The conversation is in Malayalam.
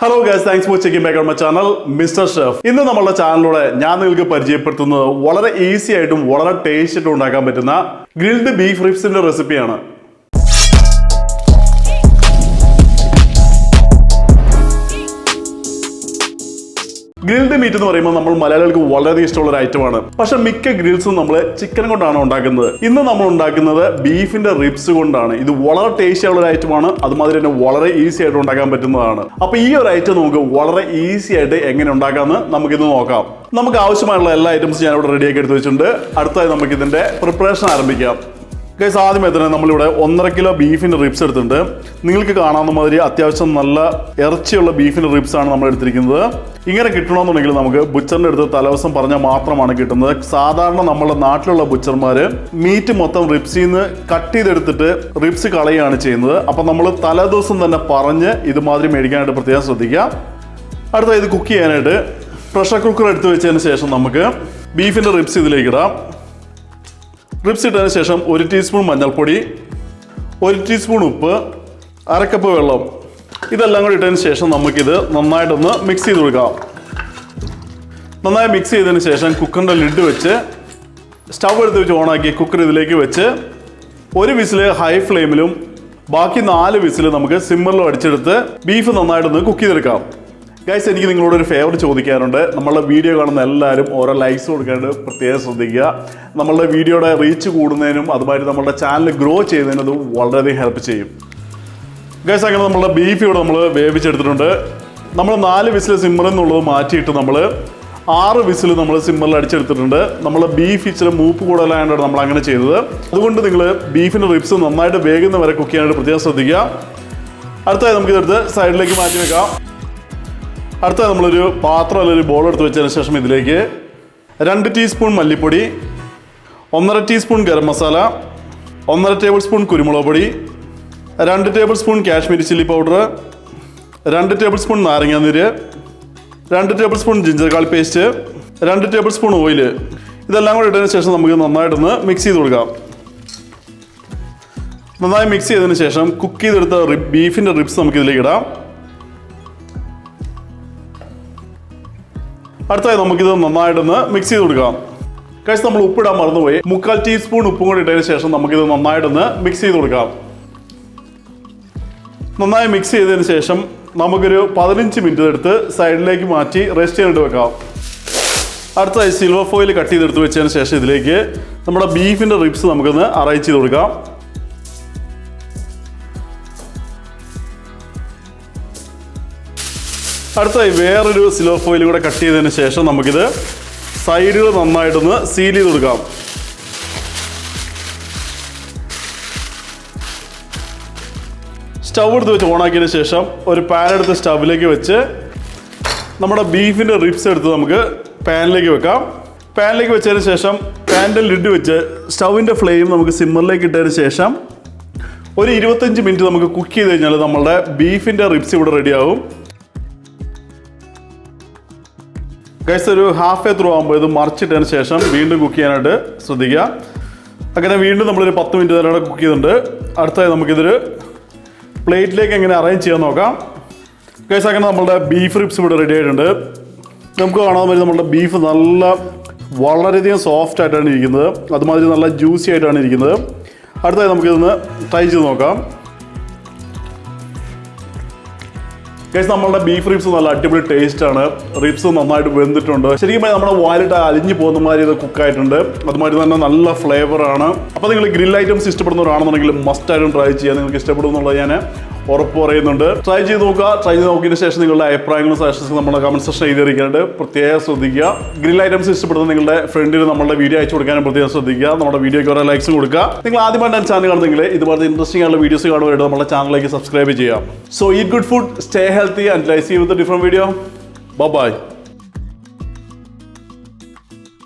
Hello guys, thanks for checking back on my channel, Mr. Chef. ഇന്ന് നമ്മുടെ ചാനലിലൂടെ ഞാൻ നിങ്ങൾക്ക് പരിചയപ്പെടുത്തുന്നത് വളരെ ഈസി ആയിട്ടും വളരെ ടേസ്റ്റി ആയിട്ടും ഉണ്ടാക്കാൻ പറ്റുന്ന ഗ്രിൽഡ് ബീഫ് റിബ്സിന്റെ റെസിപ്പിയാണ്. ഗ്രിൽഡ് മീറ്റ് എന്ന് പറയുമ്പോൾ നമ്മൾ മലയാളികൾക്ക് വളരെ ഇഷ്ടമുള്ള ഒരു ഐറ്റമാണ്. പക്ഷെ മിക്ക ഗ്രിൽസും നമ്മൾ ചിക്കൻ കൊണ്ടാണ് ഉണ്ടാക്കുന്നത്. ഇന്ന് നമ്മൾ ഉണ്ടാക്കുന്നത് ബീഫിന്റെ റിബ്സ് കൊണ്ടാണ്. ഇത് വളരെ ടേസ്റ്റി ആയിട്ടുള്ള ഒരു ഐറ്റമാണ്. അതുമാതിരി തന്നെ വളരെ ഈസി ആയിട്ട് ഉണ്ടാക്കാൻ പറ്റുന്നതാണ്. അപ്പൊ ഈ ഒരു ഐറ്റം നമുക്ക് വളരെ ഈസി ആയിട്ട് എങ്ങനെ ഉണ്ടാക്കാമെന്ന് നമുക്കിത് നോക്കാം. നമുക്ക് ആവശ്യമായുള്ള എല്ലാ ഐറ്റംസും ഞാനിവിടെ റെഡിയാക്കി എടുത്ത് വെച്ചിട്ടുണ്ട്. അടുത്തായി നമുക്ക് ഇതിന്റെ പ്രിപ്പറേഷൻ ആരംഭിക്കാം. ഗൈസ്, ആദ്യമേ തന്നെ നമ്മളിവിടെ 1.5 കിലോ ബീഫിന്റെ റിബ്സ് എടുത്തിട്ടുണ്ട്. നിങ്ങൾക്ക് കാണാവുന്ന മാതിരി അത്യാവശ്യം നല്ല ഇറച്ചിയുള്ള ബീഫിന്റെ റിബ്സ് ആണ് നമ്മൾ എടുത്തിരിക്കുന്നത്. ഇങ്ങനെ കിട്ടണമെന്നുണ്ടെങ്കിൽ നമുക്ക് ബുച്ചറിന്റെ അടുത്ത് തലേദിവസം പറഞ്ഞാൽ മാത്രമാണ് കിട്ടുന്നത്. സാധാരണ നമ്മുടെ നാട്ടിലുള്ള ബുച്ചർമാര് മീറ്റ് മൊത്തം റിബ്സിൽ നിന്ന് കട്ട് ചെയ്തെടുത്തിട്ട് റിബ്സ് കളയുകയാണ് ചെയ്യുന്നത്. അപ്പം നമ്മൾ തലേദിവസം തന്നെ പറഞ്ഞ് ഇതുമാതിരി മേടിക്കാനായിട്ട് പ്രത്യേകം ശ്രദ്ധിക്കുക. അടുത്ത ഇത് കുക്ക് ചെയ്യാനായിട്ട് പ്രഷർ കുക്കർ എടുത്ത് വെച്ചതിന് ശേഷം നമുക്ക് ബീഫിന്റെ റിബ്സ് ഇതിലേക്ക് ഇടാം. റിബ്സ് ഇട്ടതിന് ശേഷം 1 ടീസ്പൂൺ മഞ്ഞൾപ്പൊടി, 1 ടീസ്പൂൺ ഉപ്പ്, 1/2 കപ്പ് വെള്ളം, ഇതെല്ലാം കൂടി ഇട്ടതിന് ശേഷം നമുക്കിത് നന്നായിട്ടൊന്ന് മിക്സ് ചെയ്ത് കൊടുക്കാം. നന്നായി മിക്സ് ചെയ്തതിന് ശേഷം കുക്കറിൻ്റെ ലിഡ് വെച്ച് സ്റ്റവ് എടുത്ത് വെച്ച് ഓണാക്കി കുക്കർ ഇതിലേക്ക് വെച്ച് 1 വിസില് ഹൈ ഫ്ലെയിമിലും ബാക്കി 4 വിസില് നമുക്ക് സിമ്മറിലും അടിച്ചെടുത്ത് ബീഫ് നന്നായിട്ടൊന്ന് കുക്ക് ചെയ്തെടുക്കാം. ഗൈസ്, എനിക്ക് നിങ്ങളോട് ഒരു ഫേവർ ചോദിക്കാറുണ്ട്. നമ്മളുടെ വീഡിയോ കാണുന്ന എല്ലാവരും ഓരോ ലൈക്സ് കൊടുക്കാനായിട്ട് പ്രത്യേകം ശ്രദ്ധിക്കുക. നമ്മളുടെ വീഡിയോയുടെ റീച്ച് കൂടുന്നതിനും അതുമാതിരി നമ്മളുടെ ചാനൽ ഗ്രോ ചെയ്യുന്നതിനും അത് വളരെയധികം ഹെൽപ്പ് ചെയ്യും. ഗൈസ്, അങ്ങനെ നമ്മളുടെ ബീഫ് ഇവിടെ നമ്മൾ വേവിച്ചെടുത്തിട്ടുണ്ട്. നമ്മൾ 4 വിസിൽ സിമ്മറിൽ നിന്നുള്ളത് മാറ്റിയിട്ട് നമ്മൾ 6 വിസിൽ നമ്മൾ സിമ്മറിൽ അടിച്ചെടുത്തിട്ടുണ്ട്. നമ്മൾ ബീഫ് ഇച്ചിരി മൂപ്പ് കൂടുതലായതുകൊണ്ടാണ് നമ്മൾ അങ്ങനെ ചെയ്തത്. അതുകൊണ്ട് നിങ്ങൾ ബീഫിൻ്റെ റിബ്സ് നന്നായിട്ട് വേഗുന്ന വരെ കുക്ക് ചെയ്യാനായിട്ട് പ്രത്യേകം ശ്രദ്ധിക്കുക. അടുത്തായി നമുക്കിതെടുത്ത് സൈഡിലേക്ക് മാറ്റി വെക്കാം. അടുത്ത നമ്മളൊരു പാത്രം അല്ലെങ്കിൽ ഒരു ബോൾ എടുത്ത് വെച്ചതിന് ശേഷം ഇതിലേക്ക് 2 ടീസ്പൂൺ മല്ലിപ്പൊടി, 1.5 teaspoon garam masala, 1.5 tablespoon കുരുമുളക് പൊടി, 2 tablespoon Kashmiri chilli powder, 2 tablespoon നാരങ്ങാനീര്, 2 tablespoon ginger garlic paste, 2 tablespoon oil, ഇതെല്ലാം കൂടി ഇട്ടതിന് ശേഷം നമുക്ക് നന്നായിട്ടൊന്ന് മിക്സ് ചെയ്ത് കൊടുക്കാം. നന്നായി മിക്സ് ചെയ്തതിന് ശേഷം കുക്ക് ചെയ്തെടുത്ത ബീഫിൻ്റെ റിബ്സ് നമുക്ക് ഇതിലേക്ക് ഇടാം. അടുത്തായി നമുക്കിത് നന്നായിട്ടൊന്ന് മിക്സ് ചെയ്ത് കൊടുക്കാം. കഴിച്ച് നമ്മൾ ഉപ്പിടാൻ മറന്നുപോയി. 3/4 ടീസ്പൂൺ ഉപ്പും കൂടി ഇട്ടതിന് ശേഷം നമുക്കിത് നന്നായിട്ടൊന്ന് മിക്സ് ചെയ്ത് കൊടുക്കാം. നന്നായി മിക്സ് ചെയ്തതിന് ശേഷം നമുക്കൊരു 15 മിനിറ്റ് എടുത്ത് സൈഡിലേക്ക് മാറ്റി റെസ്റ്റ് ചെയ്യാനായിട്ട് വെക്കാം. അടുത്തായി സിൽവർ ഫോയിൽ കട്ട് ചെയ്തെടുത്ത് വെച്ചതിന് ശേഷം ഇതിലേക്ക് നമ്മുടെ ബീഫിൻ്റെ റിബ്സ് നമുക്കൊന്ന് അറേഞ്ച് ചെയ്ത് കൊടുക്കാം. അടുത്തായി വേറൊരു സിൽവർ ഫോയിൽ കൂടെ കട്ട് ചെയ്തതിന് ശേഷം നമുക്കിത് സൈഡുകൾ നന്നായിട്ടൊന്ന് സീൽ ചെയ്ത് കൊടുക്കാം. സ്റ്റവ് എടുത്ത് വെച്ച് ഓണാക്കിയതിന് ശേഷം ഒരു പാൻ എടുത്ത് സ്റ്റവിലേക്ക് വെച്ച് നമ്മുടെ ബീഫിൻ്റെ റിബ്സ് എടുത്ത് നമുക്ക് പാനിലേക്ക് വെക്കാം. പാനിലേക്ക് വെച്ചതിന് ശേഷം പാനിൻ്റെ ലിഡ് വെച്ച് സ്റ്റവിൻ്റെ ഫ്ലെയിം നമുക്ക് സിമ്മറിലേക്ക് ഇട്ടതിന് ശേഷം ഒരു 25 മിനിറ്റ് നമുക്ക് കുക്ക് ചെയ്ത് കഴിഞ്ഞാൽ നമ്മളുടെ ബീഫിൻ്റെ റിബ്സ് ഇവിടെ റെഡിയാവും. ഗൈസ്, ഒരു ഹാഫ് വേ ത്രൂ ആകുമ്പോൾ ഇത് മറിച്ചിട്ടതിന് ശേഷം വീണ്ടും കുക്ക് ചെയ്യാനായിട്ട് ശ്രദ്ധിക്കുക. അങ്ങനെ വീണ്ടും നമ്മളൊരു 10 മിനിറ്റ് നേരം കുക്ക് ചെയ്തിട്ടുണ്ട്. അടുത്തായി നമുക്കിതൊരു പ്ലേറ്റിലേക്ക് എങ്ങനെ അറേഞ്ച് ചെയ്യാൻ നോക്കാം. ഗൈസ്, അങ്ങനെ നമ്മളുടെ ബീഫ് റിബ്സ് ഇവിടെ റെഡി ആയിട്ടുണ്ട്. നമുക്ക് കാണാൻ പറ്റും നമ്മളുടെ ബീഫ് വളരെയധികം സോഫ്റ്റ് ആയിട്ടാണ് ഇരിക്കുന്നത്. അതുമാതിരി നല്ല ജ്യൂസി ആയിട്ടാണ് ഇരിക്കുന്നത്. അടുത്തായി നമുക്കിതൊന്ന് ട്രൈ ചെയ്ത് നോക്കാം. ഗൈസ്, നമ്മളുടെ ബീഫ് റിബ്സ് നല്ല അടിപൊളി ടേസ്റ്റാണ്. റിബ്സ് നന്നായിട്ട് വെന്തിട്ടുണ്ട്. ശരിക്കും നമ്മുടെ വായിലിട്ട് അലിഞ്ഞു പോകുന്ന മാതിരി ഇത് കുക്കായിട്ടുണ്ട്. അതുമാതിരി തന്നെ നല്ല ഫ്ലേവറാണ്. അപ്പോൾ നിങ്ങൾ ഗ്രിൽ ഐറ്റംസ് ഇഷ്ടപ്പെടുന്നവരാണെന്നുണ്ടെങ്കിൽ മസ്റ്റായിട്ടും ട്രൈ ചെയ്യാൻ നിങ്ങൾക്ക് ഇഷ്ടപ്പെടും എന്നുള്ളത് ഞാൻ ഉറപ്പ് പറയുന്നുണ്ട്. ട്രൈ ചെയ്ത് നോക്കുക. ട്രൈ ചെയ്ത് നോക്കിയതിന് ശേഷം നിങ്ങളുടെ അഭിപ്രായങ്ങളും സജഷൻസും നമ്മുടെ കമന്റ് സെക്ഷൻ എഴുതിയിരിക്കാനായിട്ട് പ്രത്യേകം ശ്രദ്ധിക്കുക. ഗ്രിൽ ഐറ്റംസ് ഇഷ്ടപ്പെടുന്ന നിങ്ങളുടെ ഫ്രണ്ടിന് നമ്മുടെ വീഡിയോ അയച്ചു കൊടുക്കാനും പ്രത്യേകം ശ്രദ്ധിക്കുക. നമ്മുടെ വീഡിയോയ്ക്ക് ഓരോ ലൈക്സും കൊടുക്കുക. നിങ്ങൾ ആദ്യമായിട്ട് ചാനൽ കാണുന്നെങ്കിൽ ഇതുപോലത്തെ ഇൻട്രസ്റ്റിംഗ് ആയിട്ടുള്ള വീഡിയോസ് കാണുവാനായിട്ട് നമ്മുടെ ചാനലിലേക്ക് സബ്സ്ക്രൈബ് ചെയ്യാം. So eat good food, stay healthy, and I see you with a different video. Bye bye.